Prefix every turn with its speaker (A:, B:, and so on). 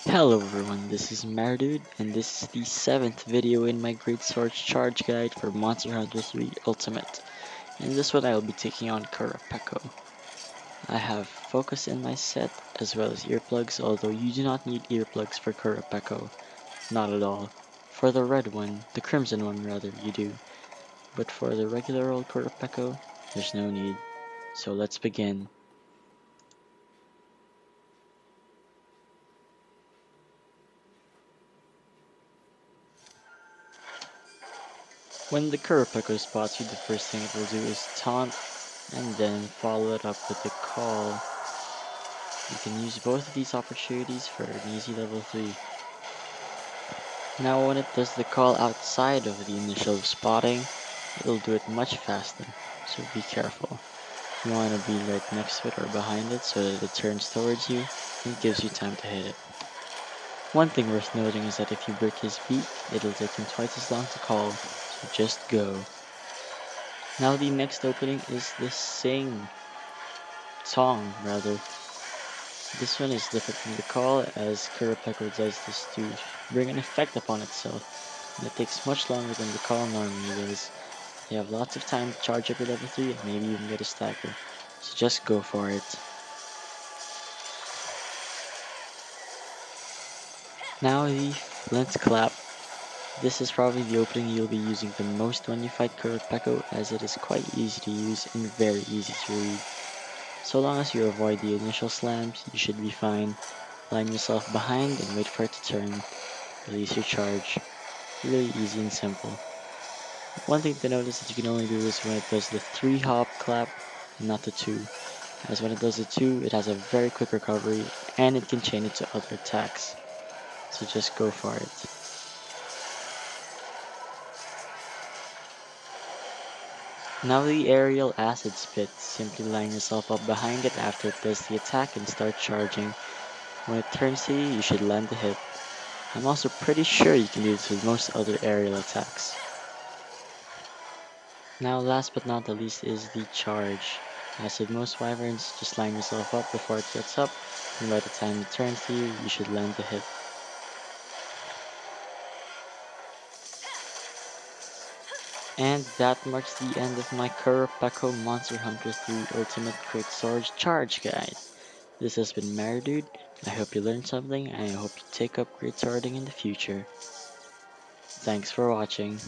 A: Hello everyone, this is maridood, and this is the 7th video in my Great Sword Charge Guide for Monster Hunter 3 Ultimate. In this one I will be taking on Qurupeco. I have focus in my set, as well as earplugs, although you do not need earplugs for Qurupeco. Not at all. For the red one, the crimson one rather, you do. But for the regular old Qurupeco, there's no need. So let's begin. When the Qurupeco spots you, the first thing it will do is taunt, and then follow it up with a call. You can use both of these opportunities for an easy level 3. Now when it does the call outside of the initial spotting, it'll do it much faster, so be careful. You want to be right next to it or behind it so that it turns towards you and gives you time to hit it. One thing worth noting is that if you break his beak, it'll take him twice as long to call, so just go. Now the next opening is the song rather. This one is different from the call, as Qurupeco does this to bring an effect upon itself, and it takes much longer than the call normally does. You have lots of time to charge up your level 3 and maybe even get a stacker, so just go for it. Now the Flint Clap. This is probably the opening you'll be using the most when you fight Qurupeco, as it is quite easy to use and very easy to read. So long as you avoid the initial slams, you should be fine. Line yourself behind and wait for it to turn. Release your charge. Really easy and simple. One thing to notice that you can only do this when it does the 3 hop clap and not the 2. As when it does the 2, it has a very quick recovery and it can chain it to other attacks. So just go for it. Now the aerial acid spit. Simply line yourself up behind it after it does the attack and start charging. When it turns to you, you should land the hit. I'm also pretty sure you can do this with most other aerial attacks. Now last but not the least is the charge. As with most wyverns, just line yourself up before it gets up, and by the time it turns to you, you should land the hit. And that marks the end of my Qurupeco Monster Hunter 3 Ultimate Great Sword Charge Guide. This has been maridood. I hope you learned something, and I hope you take up great swording in the future. Thanks for watching.